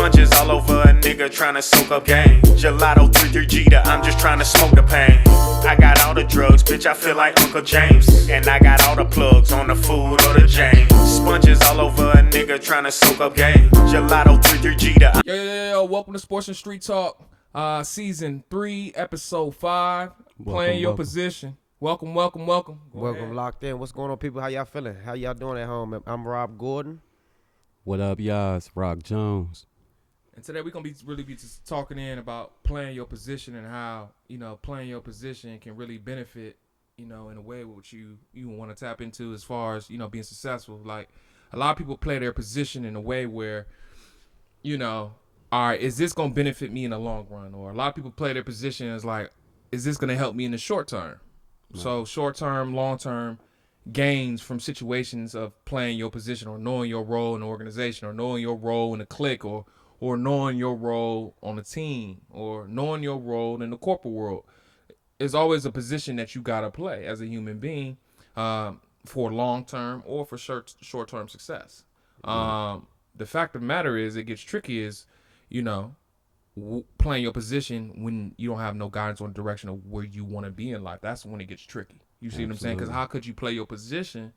Sponges all over a nigga trying to soak up game. Gelato 3 Jeter, I'm just trying to smoke the pain. I got all the drugs, bitch, I feel like Uncle James. And I got all the plugs on the food or the James. Sponges all over a nigga trying to soak up game. Gelato 3 Jeter. Yo, welcome to Sports and Street Talk, Season 3, Episode 5, Playing Your Position. Welcome. Welcome, locked in. What's going on, people? How y'all feeling? How y'all doing at home? I'm Rob Gordon. What up, y'all? It's Rock Jones. And today we're going to be just talking about playing your position and how, playing your position can really benefit, in a way which you want to tap into as far as, being successful. Like, a lot of people play their position in a way where, all right, is this going to benefit me in the long run? Or a lot of people play their position as like, is this going to help me in the short term? Right. So short term, long term gains from situations of playing your position or knowing your role in the organization or knowing your role in a clique or knowing your role on a team or knowing your role in the corporate world. Is always a position that you got to play as a human being for long-term or for short-term success. The fact of the matter is it gets tricky is, playing your position when you don't have no guidance on the direction of where you want to be in life. That's when it gets tricky. You see what I'm saying? Because how could you play your position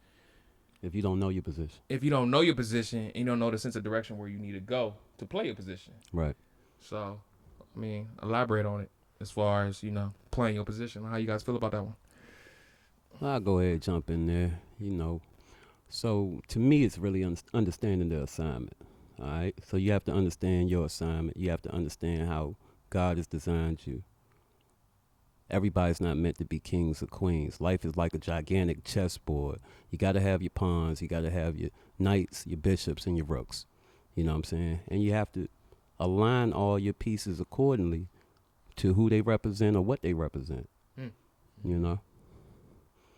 if you don't know your position? If you don't know your position and you don't know the sense of direction where you need to go to play your position. Right. So, elaborate on it as far as, playing your position. How you guys feel about that one? I'll go ahead and jump in there, So, to me, it's really understanding the assignment, all right? So, you have to understand your assignment. You have to understand how God has designed you. Everybody's not meant to be kings or queens. Life is like a gigantic chessboard. You got to have your pawns. You got to have your knights, your bishops, and your rooks. You know what I'm saying? And you have to align all your pieces accordingly to who they represent or what they represent.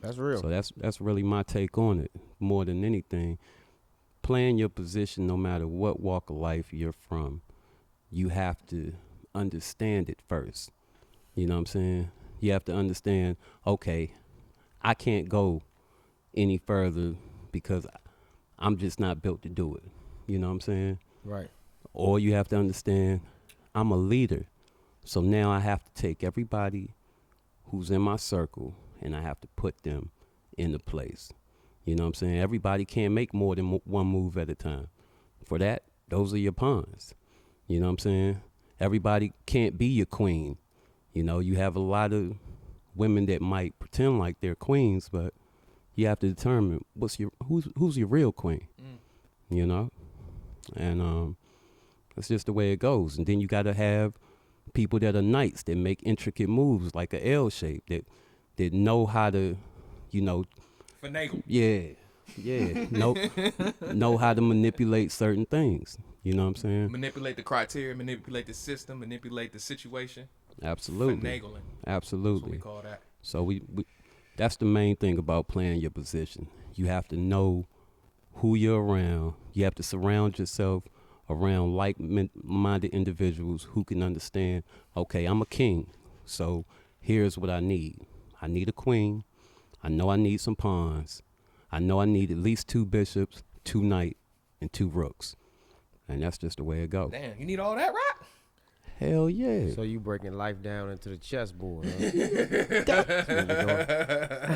That's real. So that's really my take on it. More than anything, playing your position, no matter what walk of life you're from, you have to understand it first. You know what I'm saying? You have to understand, okay, I can't go any further because I'm just not built to do it. You know what I'm saying? Right. Or you have to understand, I'm a leader. So now I have to take everybody who's in my circle and I have to put them into place. You know what I'm saying? Everybody can't make more than one move at a time. For that, those are your pawns. You know what I'm saying? Everybody can't be your queen. You have a lot of women that might pretend like they're queens, but you have to determine who's your real queen. And that's just the way it goes. And then you got to have people that are knights that make intricate moves like a L shape that know how to, finagle. Yeah. know how to manipulate certain things. You know what I'm saying? Manipulate the criteria, manipulate the system, manipulate the situation. Absolutely. Finagling. Absolutely. That's what we call that. So we that's the main thing about playing your position. You have to know who you're around. You have to surround yourself around like-minded individuals who can understand, okay, I'm a king, so here's what I need. I need a queen. I know I need some pawns. I know I need at least 2 bishops, 2 knights, and 2 rooks. And that's just the way it goes. Damn, you need all that, right? Hell yeah. So you breaking life down into the chessboard, huh?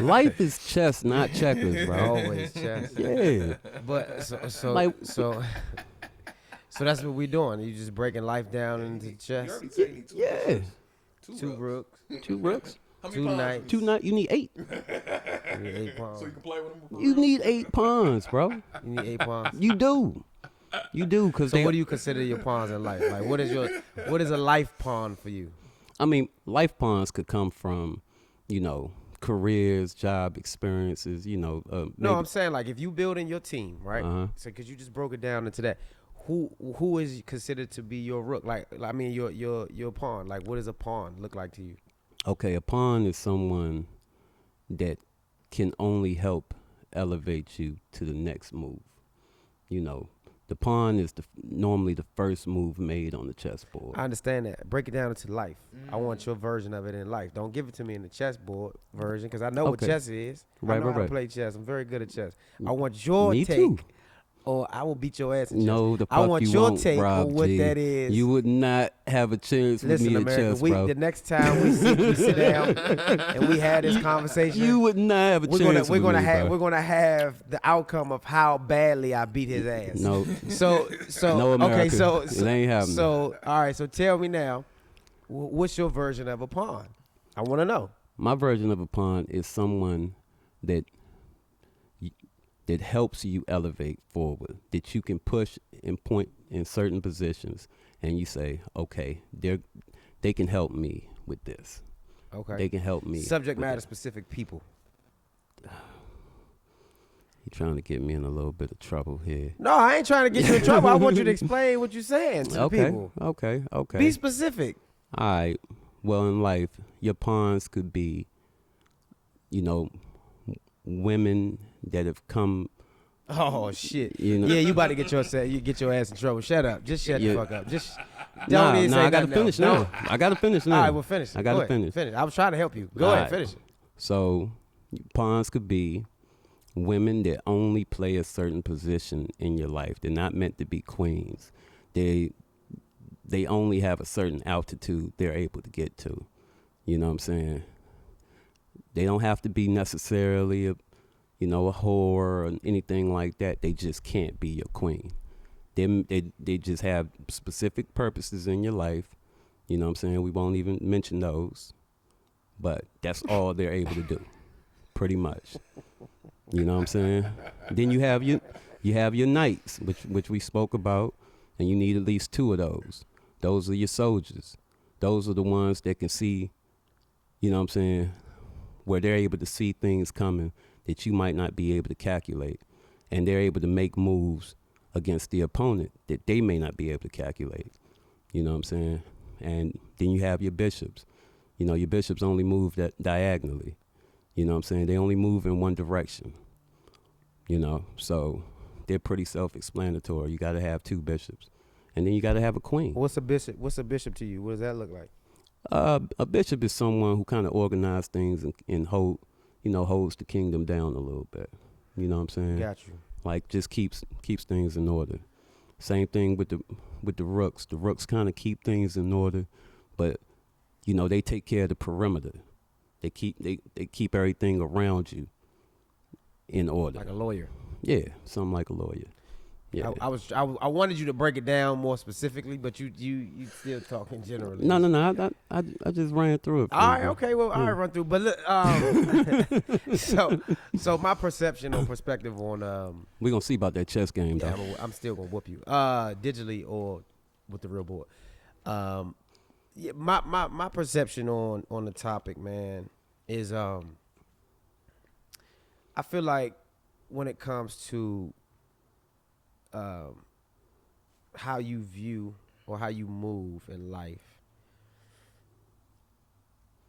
Life is chess, not checkers, bro. Always chess. Yeah. But so that's what we doing. You just breaking life down into chess. Yeah. 2 rooks. 2 rooks. 2 knights. 2 knights. You need 8. You need 8 pawns. So you can play with them. You need 8 pawns, bro. You need 8 pawns. You do. Cause so what do you consider your pawns in life? Like, what is a life pawn for you? Life pawns could come from, careers, job experiences, No, I'm saying, like, if you building your team, right? Uh-huh. So, because you just broke it down into that. Who is considered to be your rook? Your pawn. Like, what does a pawn look like to you? Okay, a pawn is someone that can only help elevate you to the next move. The pawn is normally the first move made on the chessboard. I understand that. Break it down into life. I want your version of it in life. Don't give it to me in the chessboard version because I know what chess is. I know how to play chess. I'm very good at chess. I want your take or I will beat your ass in chess. No, the fuck I want you your won't, take Rob on what G. that is. You would not have a chance with Listen, me in America, chess, bro. the next time we sit down and we had this conversation, You would not have a chance we're gonna with me, have bro. we're gonna have the outcome of how badly I beat his ass. No. So No, America. okay, so It ain't happening. So all right, so tell me now, what's your version of a pawn? I want to know. My version of a pawn is someone that helps you elevate forward, that you can push and point in certain positions, and you say, okay, they can help me with this. Okay. They can help me. Subject with matter that. specific people. You're trying to get me in a little bit of trouble here. No, I ain't trying to get you in trouble. I want you to explain what you're saying to the people. Okay. Be specific. All right. Well, in life, your pawns could be, women that have come. Oh shit! You know. Yeah, you about to get your ass in trouble. Shut up. Just shut the fuck up. Just Nah, don't even say I gotta nothing finish else. now. I gotta finish now. All right, well finish. I gotta Go ahead. finish. I was trying to help you. Go All ahead, right. finish it. So, pawns could be women that only play a certain position in your life. They're not meant to be queens. They only have a certain altitude they're able to get to. You know what I'm saying? They don't have to be necessarily a whore or anything like that. They just can't be your queen. They just have specific purposes in your life. You know what I'm saying? We won't even mention those. But that's all they're able to do. Pretty much. You know what I'm saying? Then you have your knights, which we spoke about, and you need at least two of those. Those are your soldiers. Those are the ones that can see, you know what I'm saying, where they're able to see things coming that you might not be able to calculate. And they're able to make moves against the opponent that they may not be able to calculate. You know what I'm saying? And then you have your bishops. Your bishops only move diagonally. You know what I'm saying? They only move in one direction. So they're pretty self-explanatory. You got to have two bishops. And then you got to have a queen. What's a bishop? What's a bishop to you? What does that look like? A bishop is someone who kind of organizes things and holds the kingdom down a little bit. You know what I'm saying? Got you. Like just keeps things in order. Same thing with the rooks. The rooks kind of keep things in order, but they take care of the perimeter. They keep everything around you in order. Like a lawyer. Yeah, something like a lawyer. Yeah. I wanted you to break it down more specifically, but you still talking generally. No. I just ran through it. All right, okay. Well, I run through, but look, so my perception or perspective on we gonna see about that chess game though. yeah, I'm still gonna whoop you, digitally or with the real board. Yeah, my perception on the topic, man, is I feel like when it comes to how you view or how you move in life,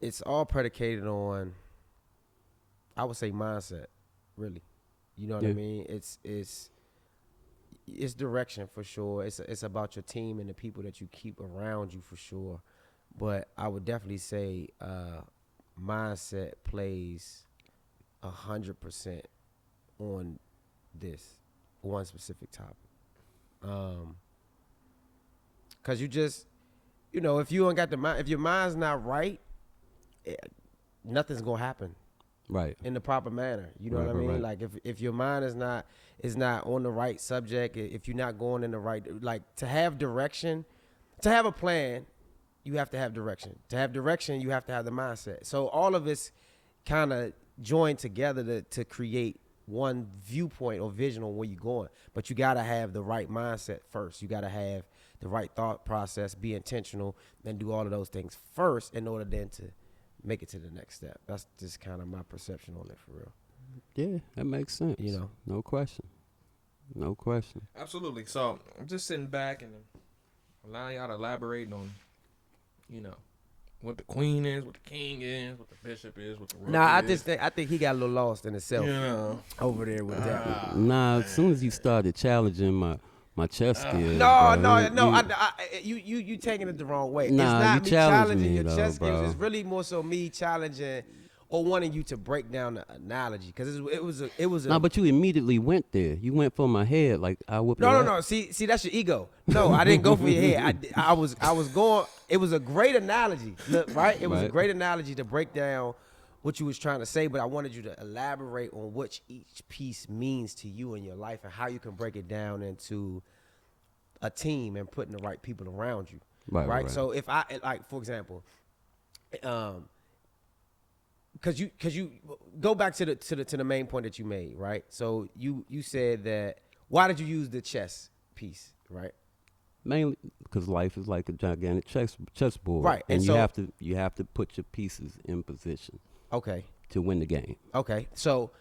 it's all predicated on, I would say, mindset, really. You know what I mean? It's direction for sure. It's about your team and the people that you keep around you for sure. But I would definitely say mindset plays 100% on this one specific topic. Cause you just, if you ain't got the mind, if your mind's not right, nothing's gonna happen. Right. In the proper manner. You know what I mean? Right. Like if your mind is not on the right subject, if you're not going in the right, like to have direction, to have a plan, you have to have direction. To have direction, you have to have the mindset. So all of it's kind of joined together to create one viewpoint or vision on where you're going. But you got to have the right mindset first. You got to have the right thought process, be intentional, and do all of those things first in order then to make it to the next step. That's just kind of my perception on it for real. Yeah, that makes sense. No question. Absolutely. So I'm just sitting back and allowing y'all to elaborate on, what the queen is, what the king is, what the bishop is, what the rook is. I think he got a little lost in himself over there with that. Nah, as soon as you started challenging my chess skills, you taking it the wrong way. Nah, it's not you me challenging challenging me your though, chess bro. skills. It's really more so me challenging or wanting you to break down the analogy because it was a No, but you immediately went there. You went for my head, like I whoop no your no no. ass. See that's your ego. No, I didn't go for your head. I was going. It was a great analogy. Look, right? It was a Right. great analogy to break down what you was trying to say, but I wanted you to elaborate on what each piece means to you in your life and how you can break it down into a team and putting the right people around you. Right. So if I like, for example, because you go back to the main point that you made, right? So you said that why did you use the chess piece, right? Mainly because life is like a gigantic chessboard, Right, and and so- you have to put your pieces in position Okay. to win the game. Okay. So,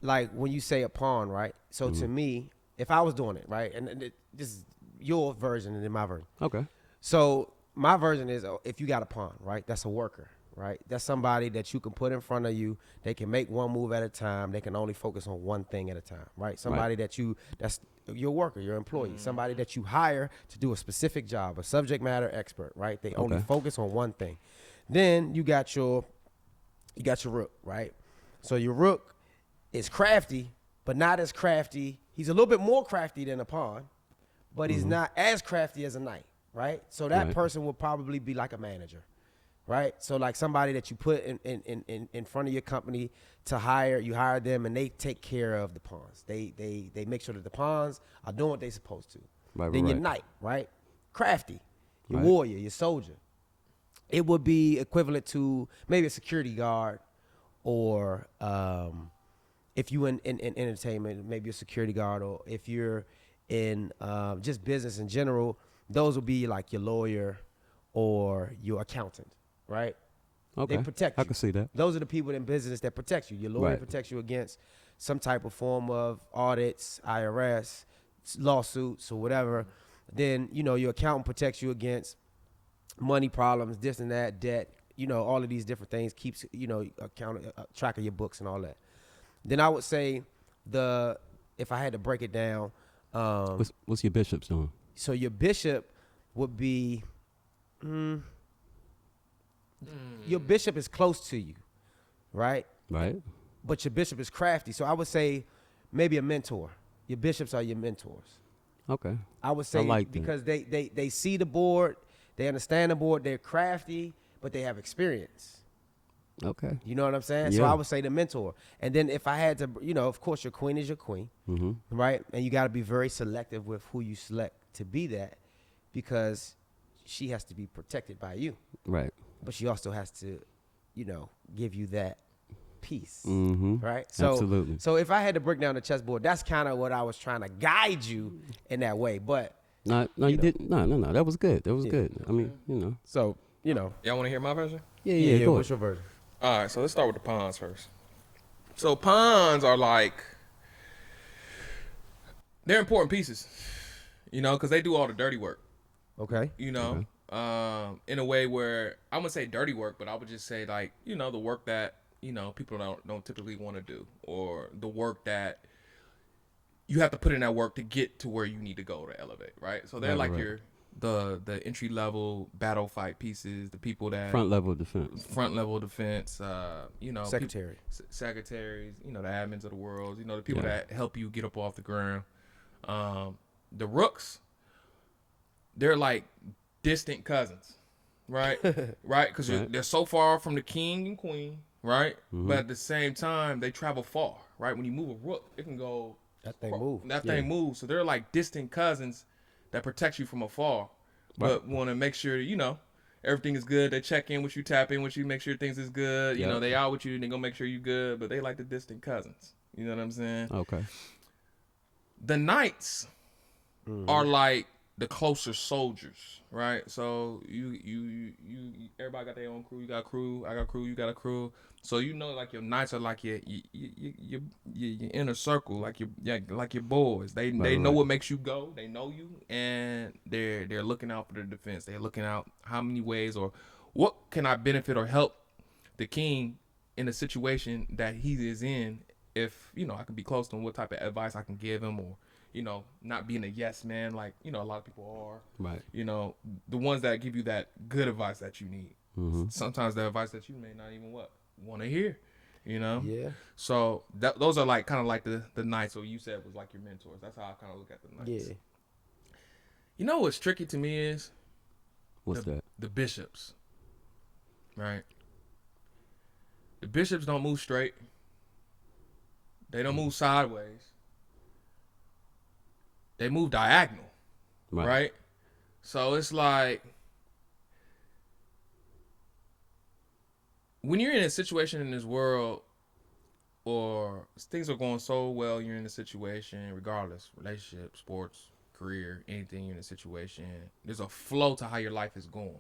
like when you say a pawn, right? So Mm-hmm. to me, if I was doing it, right, and this is your version and then my version. Okay. So my version is if you got a pawn, right? That's a worker, right? That's somebody that you can put in front of you. They can make one move at a time. They can only focus on one thing at a time, right? Somebody that's your worker, your employee, somebody that you hire to do a specific job, a subject matter expert, right? They only Okay. focus on one thing. Then you got your rook, right? So your rook is crafty, but not as crafty. He's a little bit more crafty than a pawn, but he's not as crafty as a knight, right? So that Right. person will probably be like a manager, right? So like somebody that you put in front of your company to hire, you hire them and they take care of the pawns. They make sure that the pawns are doing what they're supposed to. Right, Then your right. knight, right? Crafty, your Right. warrior, your soldier. It would be equivalent to maybe a security guard, or if you in entertainment, maybe a security guard, or if you're in just business in general, those would be like your lawyer or your accountant, right? Okay. They protect I you. can see that. Those are the people in business that protect you. Your lawyer Right. protects you against some type of form of audits, IRS, lawsuits, or whatever. Then, your accountant protects you against money problems, this and that, debt, all of these different things, keeps, track of your books and all that. Then I would say if I had to break it down, What's your bishop's doing? so your bishop would be, your bishop is close to you, right? Right. But your bishop is crafty. So I would say maybe a mentor. Your bishops are your mentors. Okay. I would say like that. because they see the board, they understand the board, they're crafty, but they have experience. Okay. You know what I'm saying? So Yeah. I would say the mentor. And then if I had to, of course, your queen is your queen, right? And you got to be very selective with who you select to be that, because she has to be protected by you, Right. but she also has to, give you that peace, Mm-hmm. right? So, Absolutely. So if I had to break down the chessboard, that's kind of what I was trying to guide you in that way. But No, you didn't. No. That was good. That was good. I mean, so, Y'all want to hear my version? Yeah. Go what's ahead. your version? All right, so let's start with the pawns first. So pawns are like, they're important pieces, because they do all the dirty work, Okay. in a way where I'm gonna say dirty work, but I would just say like, the work that people don't typically want to do, or the work that you have to put in that work to get to where you need to go to elevate, right? So they're Right, like right. the entry level battle fight pieces, the people that Front level defense. defense, Secretary. secretaries, the admins of the world, the people Yeah. that help you get up off the ground. The rooks, they're like distant cousins, right? Right? Because Right. they're so far from the king and queen, right? But at the same time, they travel far, right? When you move a rook, it can go. That thing move. That thing moves. So they're like distant cousins that protect you from afar, but want to make sure everything is good. They check in with you, tap in with you, make sure things is good. Yeah. They out with you, and they gonna make sure you good. But they like the distant cousins. You know what I'm saying? Okay. The knights are like the closer soldiers, right? So you everybody got their own crew. You got a crew. I got a crew. You got a crew. So like your knights are like your inner circle, like your boys. They know right. what makes you go. They know you, and they're looking out for the defense. They're looking out how many ways or what can I benefit or help the king in the situation that he is in. If I can be close to him, what type of advice I can give him, or not being a yes man like a lot of people are. Right. The ones that give you that good advice that you need. Mm-hmm. Sometimes the advice that you may not even want to hear, you know? Yeah. So those are like kind of like the knights, or you said was like your mentors. That's how I kind of look at the knights. Yeah. You know what's tricky to me is What's that? the bishops, right? The bishops don't move straight. They don't move sideways. They move diagonal, right? So it's like when you're in a situation in this world, or things are going so well, you're in a situation, regardless, relationship, sports, career, anything, you're in a situation, there's a flow to how your life is going,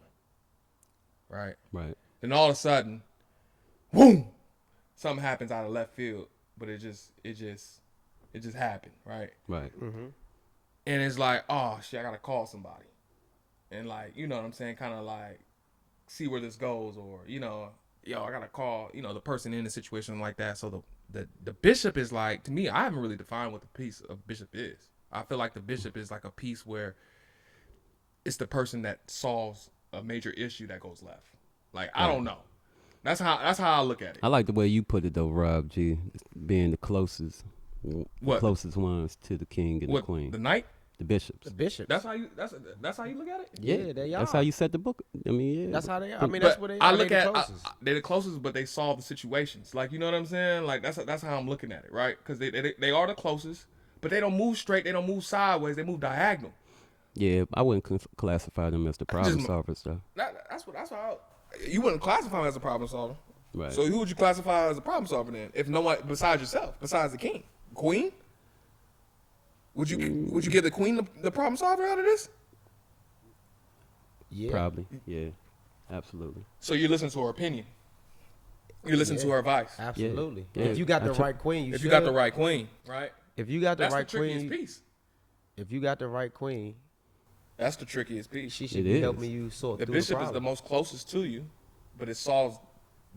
right? Right. Then all of a sudden, boom, something happens out of left field, but it just happened, right? Right. And it's like, oh shit, I gotta call somebody, and like, you know what I'm saying, kind of like see where this goes, or you know, yo, I gotta call, you know, the person in a situation like that. So the bishop is like, to me, I haven't really defined what the piece of bishop is. I feel like the bishop is like a piece where it's the person that solves a major issue that goes left. Like, I don't know. That's how I look at it. I like the way you put it though, Rob G. Being the closest ones to the king and the queen. The knight? The bishops. The bishops. That's how you look at it? Yeah, they are. That's how you set the book. I mean, yeah. That's how they are. I mean, that's what they are. I look They're the at closest. they're the closest, but they solve the situations. Like, you know what I'm saying? Like, that's how I'm looking at it, right? Because they are the closest, but they don't move straight. They don't move sideways. They move diagonal. Yeah, I wouldn't classify them as the problem solvers though. That's how you wouldn't classify them as a problem solver. Right. So who would you classify as a problem solver then? If no one besides yourself, besides the king, queen, would you give the queen the problem solver out of this? Yeah. Probably. Yeah. Absolutely. So you listen to her opinion. You listen to her advice. Absolutely. Yeah. If you got the Absolutely. right queen, If you got the right queen, right? If you got the That's right the trickiest queen, piece. if you got the right queen, That's the trickiest piece. she should It be is. helping you sort The through bishop the is the problem. most closest to you, but it solves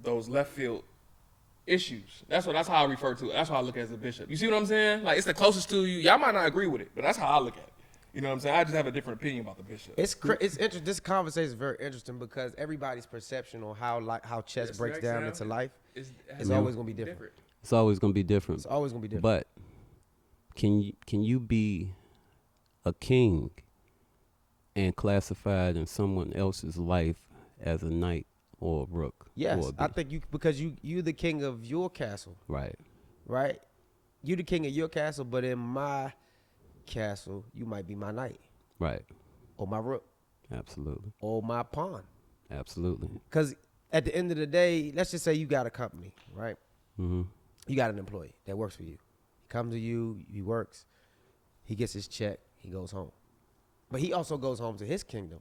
those left field issues. That's how I refer to it. That's how I look at it as a bishop. You see what I'm saying? Like, it's the closest to you. Y'all might not agree with it, but that's how I look at it. You know what I'm saying? I just have a different opinion about the bishop. It's interesting. This conversation is very interesting because everybody's perception on how chess breaks down into life is always going to be different. It's always gonna be different. It's always going to be different. But can you be a king and classified in someone else's life as a knight or a rook? Yes, or a I bishop? think because you the king of your castle, Right. right? You the king of your castle, but in my castle, you might be my knight Right. or my rook Absolutely. or my pawn. Absolutely. Because at the end of the day, let's just say you got a company, right? Mm-hmm. You got an employee that works for you. He comes to you, he works, he gets his check, he goes home. But he also goes home to his kingdom.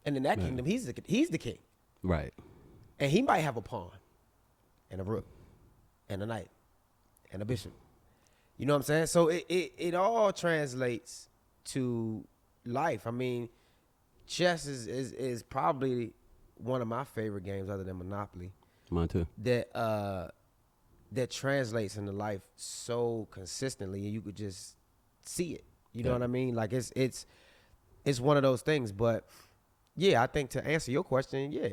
And in that Right. kingdom, he's the king. Right. And he might have a pawn and a rook and a knight and a bishop. You know what I'm saying? So it all translates to life. I mean, chess is probably one of my favorite games other than Monopoly Mine too. that translates into life so consistently, and you could just see it. You know Yeah. what I mean? Like it's one of those things. But yeah, I think to answer your question, yeah,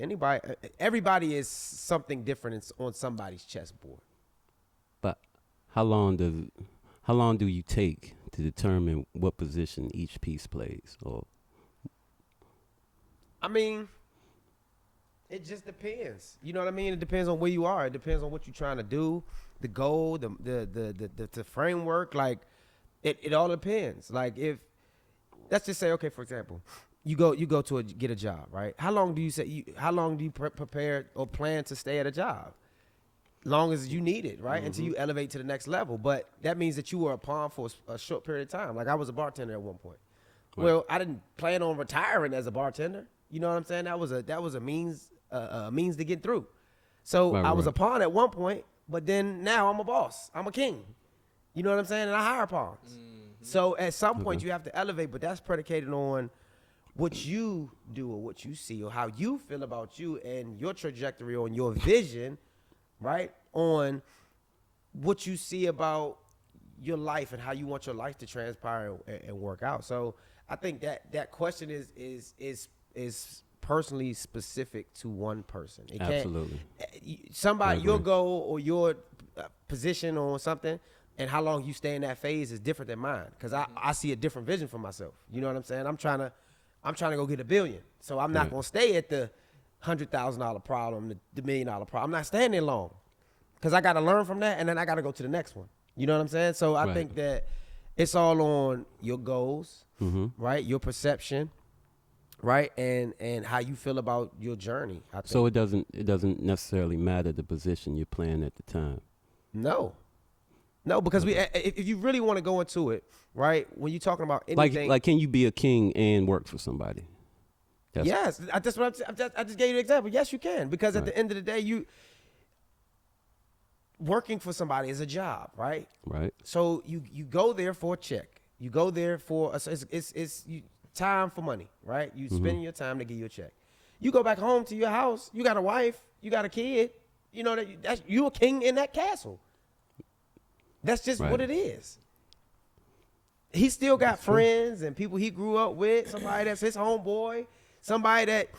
everybody is something different on somebody's chessboard. But how long do you take to determine what position each piece plays? Or I mean, it just depends. You know what I mean? It depends on where you are. It depends on what you're trying to do, the goal, the framework. Like, it all depends. Like, if let's just say, okay, for example, you go to get a job, right? How long do you prepare or plan to stay at a job? Long as you need it, right? Until you elevate to the next level. But that means that you were a pawn for a short period of time. Like, I was a bartender at one point. Right. Well, I didn't plan on retiring as a bartender. You know what I'm saying? That was a means to get through. So Right, I was right. a pawn at one point, but then now I'm a boss. I'm a king. You know what I'm saying? And I hire pawns. So at some point you have to elevate, but that's predicated on what you do or what you see or how you feel about you and your trajectory on your vision, right? On what you see about your life and how you want your life to transpire and work out. So I think that question is personally specific to one person. It Absolutely. can't. Somebody, I your agree. goal or your position on something, and how long you stay in that phase is different than mine. Because I see a different vision for myself. You know what I'm saying? I'm trying to go get $1 billion. So I'm not Right. gonna stay at the $100,000 problem, the $1 million problem. I'm not staying there long. Because I got to learn from that, and then I got to go to the next one. You know what I'm saying? So I Right. think that it's all on your goals, Mm-hmm. right? Your perception, right? And how you feel about your journey. I think. So it doesn't necessarily matter the position you're playing at the time. No, because if you really want to go into it, right? When you're talking about anything, Like, can you be a king and work for somebody? yes, that's what I just gave you an example. Yes, you can, because at Right. the end of the day, you working for somebody is a job, right? Right. So you go there for a check. You go there for it's time for money, right? You spending your time to get you a check. You go back home to your house. You got a wife. You got a kid. You know that's you a king in that castle. That's just Right. what it is. He still got friends and people he grew up with. Somebody that's his homeboy. Somebody that,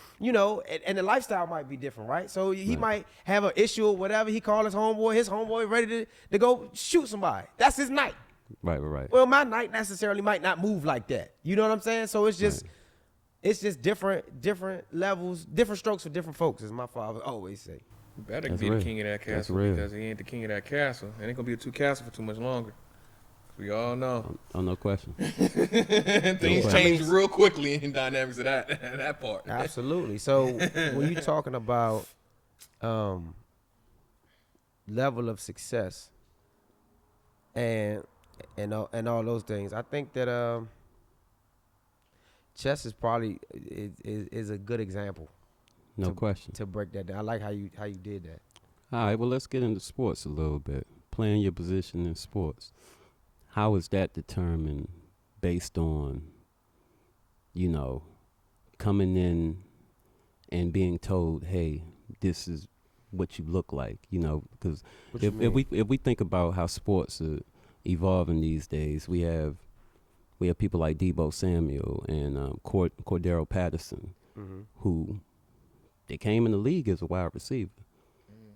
and the lifestyle might be different, right? So he Right. might have an issue or whatever. He call his homeboy ready to go shoot somebody. That's his night. Right. Well, my night necessarily might not move like that. You know what I'm saying? So it's just different levels, different strokes for different folks, as my father always say. You better That's be real. the king of that That's castle real. because he ain't the king of that castle. It ain't gonna be a two castle for too much longer. We all know Oh, no question. things question. change real quickly in dynamics of that part. Absolutely. So when you're talking about level of success and all those things, I think that chess is probably is a good example No question. to break that down. I like how you did that. All right, well, let's get into sports a little bit. Playing your position in sports. How is that determined based on, coming in and being told, hey, this is what you look like, because What you mean? if we think about how sports are evolving these days, we have people like Debo Samuel and Cordero Patterson, who they came in the league as a wide receiver,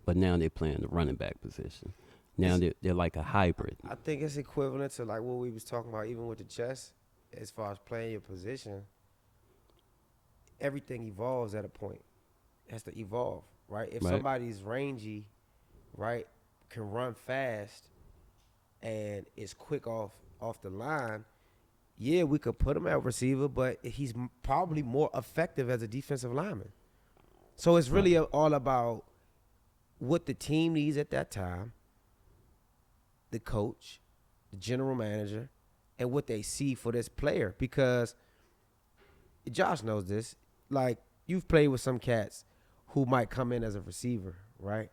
but now they're playing the running back position. Now they're like a hybrid. I think it's equivalent to like what we was talking about, even with the chess, as far as playing your position. Everything evolves at a point. It has to evolve, right? If Right. somebody's rangy, right, can run fast and is quick off the line, yeah, we could put him at receiver, but he's probably more effective as a defensive lineman. So it's really all about what the team needs at that time, the coach, the general manager, and what they see for this player. Because Josh knows this. Like, you've played with some cats who might come in as a receiver, right,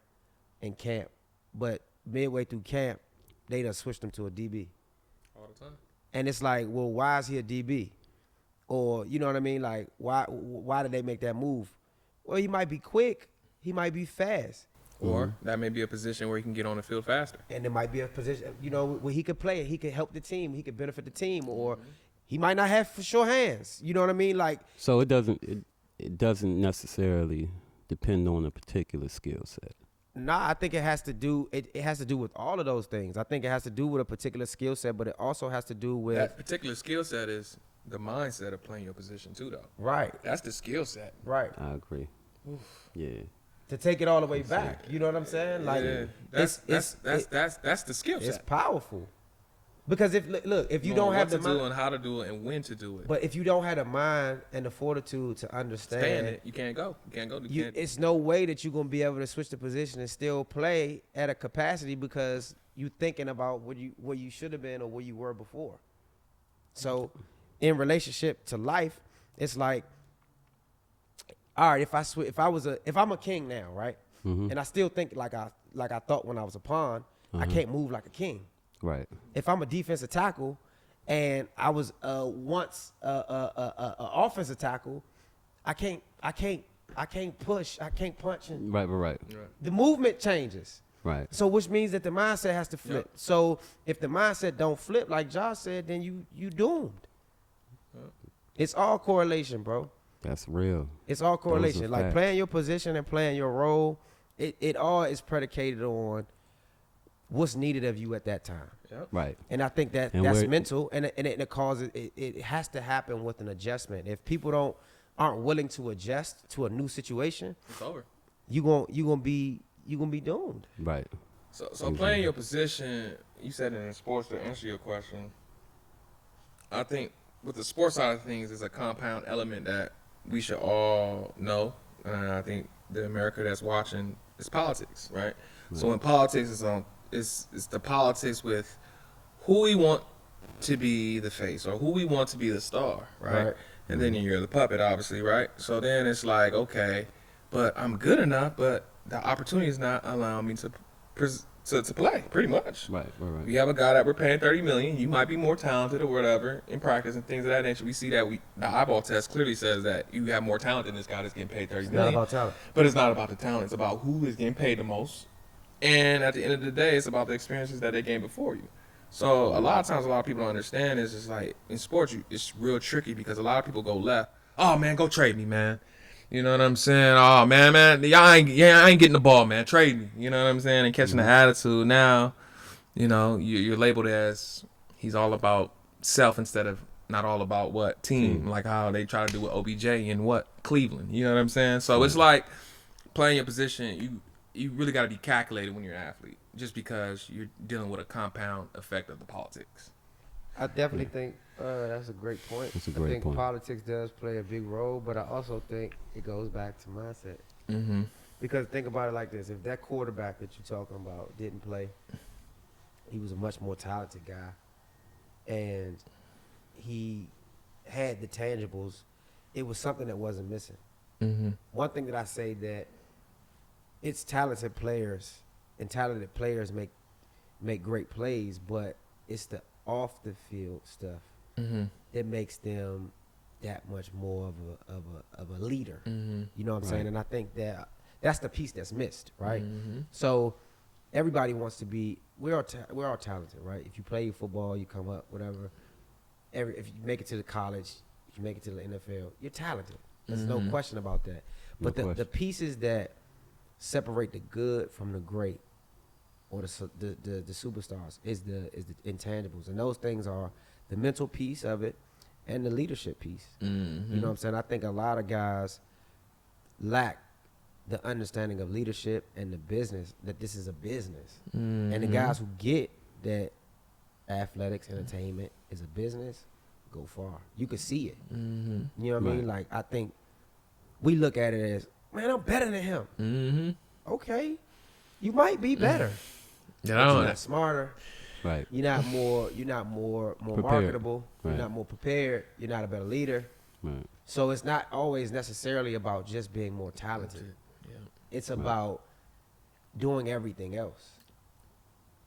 in camp. But midway through camp, they done switched him to a DB. All the time. And it's like, well, why is he a DB? Or, you know what I mean? Like, why did they make that move? Well, he might be quick. He might be fast. Or that may be a position where he can get on the field faster. And there might be a position, where he could play it. He could help the team. He could benefit the team. Or he might not have for sure hands. You know what I mean? Like, So it doesn't necessarily depend on a particular skill set. I think it has to do with all of those things. I think it has to do with a particular skill set, but it also has to do with That particular skill set is the mindset of playing your position too, though. right. That's the skill set. Right. I agree. Yeah. To take it all the way back. You know what I'm saying? Like, Yeah. That's the skill it's set. powerful. Because if you don't Knowing have what the to do mind, and how to do it and when to do it. but if you don't have the mind and the fortitude to understand Stand it, you can't go. You can't go. You can't. it's no way that you're gonna be able to switch the position and still play at a capacity because you thinking about where you should have been or where you were before. So, in relationship to life, it's like, all right, if I'm a king now, right, and I still think like I thought when I was a pawn, I can't move like a king. Right. If I'm a defensive tackle, and I was once a offensive tackle, I can't push, I can't punch, and Right. the movement changes. Right. So which means that the mindset has to flip. Yep. So if the mindset don't flip, like Josh said, then you doomed. It's all correlation, bro. That's real. It's all correlation. Like facts. playing your position and playing your role, it all is predicated on what's needed of you at that time. Right. And I think that And that's we're- mental, and it causes it has to happen with an adjustment. If people aren't willing to adjust to a new situation, It's over. you gonna be doomed. Right. So playing your position, you said in sports to answer your question. I think with the sports side of things, is a compound element that we should all know. And I think the America that's watching is politics, right? So in politics, it's the politics with who we want to be the face or who we want to be the star, right? And then you're the puppet, obviously, right? So then it's like, okay, but I'm good enough, but the opportunity is not allowing me to play, pretty much. Right. We have a guy that we're paying $30 million. You might be more talented or whatever in practice and things of that nature. We see that the eyeball test clearly says that you have more talent than this guy that's getting paid $30 million. Not about talent. But it's not about the talent. It's about who is getting paid the most. And at the end of the day, it's about the experiences that they gained before you. So a lot of times, a lot of people don't understand is just like in sports, it's real tricky because a lot of people go left. Oh man, go trade me, man. You know what I'm saying? Oh man, I ain't getting the ball, man. Trade me. You know what I'm saying? And catching the attitude. Now, you know, you're labeled as he's all about self instead of not all about what team, like how they try to do with OBJ and what Cleveland. You know what I'm saying? So it's like playing your position. You really got to be calculated when you're an athlete, just because you're dealing with a compound effect of the politics. I definitely think that's a great point. That's a I great think point. politics does play a big role, but I also think it goes back to mindset. Mm-hmm. Because think about it like this: if that quarterback that you're talking about didn't play, he was a much more talented guy, and he had the tangibles. It was something that wasn't missing. Mm-hmm. One thing that I say that it's talented players, and talented players make great plays, but it's the off the field stuff Mm-hmm. that makes them that much more of a leader. Mm-hmm. You know what I'm Right. saying? And I think that's the piece that's missed, right? Mm-hmm. So everybody wants to be. We're all talented, right? If you play football, you come up, whatever. If you make it to the college, if you make it to the NFL, you're talented. There's no Mhm. question about that. But No the question. pieces that separate the good from the great, or the superstars, is the intangibles, and those things are the mental piece of it and the leadership piece. Mm-hmm. You know what I'm saying? I think a lot of guys lack the understanding of leadership and the business, that this is a business. Mm-hmm. And the guys who get that athletics, entertainment is a business, go far. You can see it. Mm-hmm. You know what I mean? Like, I think we look at it as, man, I'm better than him. Mm-hmm. Okay. You might be better. Yeah, But I you're don't. not smarter. Right. You're not more Prepared. marketable. Right. You're not more prepared. You're not a better leader. Right. So it's not always necessarily about just being more talented. Yeah. It's about doing everything else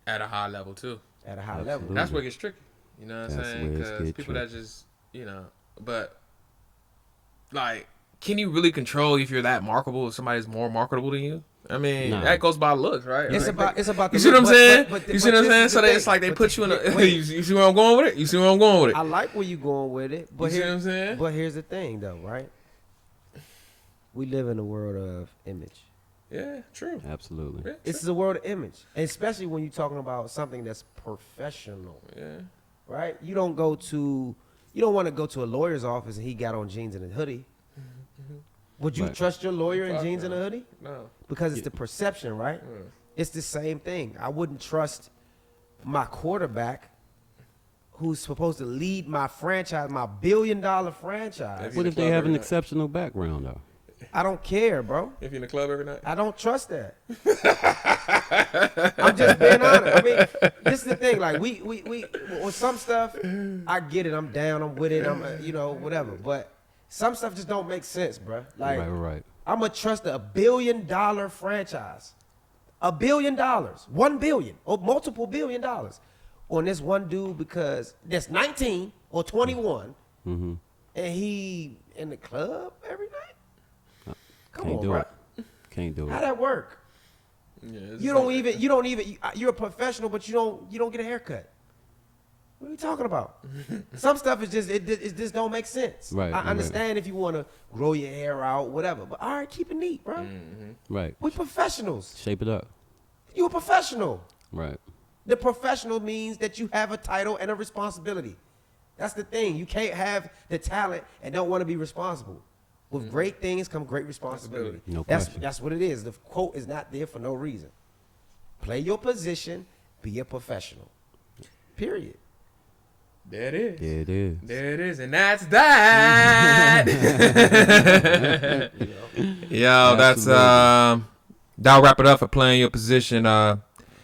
At a high level too. at a high Absolutely. level. That's where it gets tricky. You know what I'm That's saying? where it Because gets people tricky. that just, but like, can you really control if you're that marketable? If somebody's more marketable than you? I mean, Nah. that goes by looks, right? It's Like, about the You see what I'm look, saying? but You see what I'm this saying? is So the it's thing. like they But put you in a. wait. You see where I'm going with it? You see where I'm going with it? I like where you going with it, but You see what I'm saying? But here's the thing, though, right? We live in a world of image. Yeah, true. Absolutely. Yeah, This is a world of image, and especially when you're talking about something that's professional, yeah. right? You don't want to go to a lawyer's office and he got on jeans and a hoodie. Would you Right. trust your lawyer in Fuck jeans and a no. hoodie? No. Because it's the perception, right? Mm. It's the same thing. I wouldn't trust my quarterback who's supposed to lead my franchise, my billion-dollar franchise. What the if they club have an every night. exceptional background though? I don't care, bro. If you're in the club every night. I don't trust that. I'm just being honest. I mean, this is the thing. Like we with some stuff, I get it. I'm down. I'm with it. I'm whatever. But some stuff just don't make sense, bro. Like Right. I'm gonna trust a $1 billion franchise, $1 billion, 1 billion, or multiple $1 billion on this one dude because that's 19 or 21, Mm-hmm. and he in the club every night. Come Can't on, do bro. it. Can't do How it. that work? Yeah, You don't even. You're a professional, but you don't get a haircut. What are you talking about? Some stuff is just it just don't make sense. Right, I right. understand if you want to grow your hair out, whatever. But all right, keep it neat, bro. Right. We professionals. Shape it up. You a professional. Right. The professional means that you have a title and a responsibility. That's the thing. You can't have the talent and don't want to be responsible. With great things come great responsibility. No that's question. that's what it is. The quote is not there for no reason. Play your position, be a professional. Period. There it is. There it is. There it is, and that's that. Yo, that's that'll wrap it up for Playing Your Position.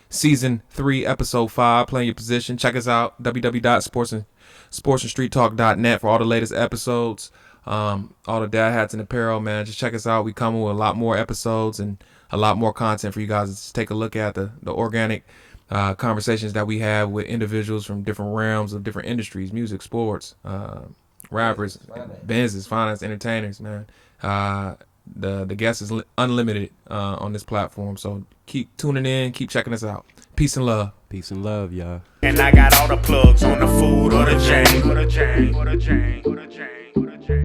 Season 3, episode 5, Playing Your Position. Check us out, www.sportsandstreettalk.net for all the latest episodes. All the dad hats and apparel, man. Just check us out. We come with a lot more episodes and a lot more content for you guys to take a look at. The organic conversations that we have with individuals from different realms of different industries, music, sports, rappers, business, finance, entertainers, man. The guest is unlimited on this platform, so keep tuning in, keep checking us out. Peace and love. Peace and love, y'all. And I got all the plugs on the food or the chain.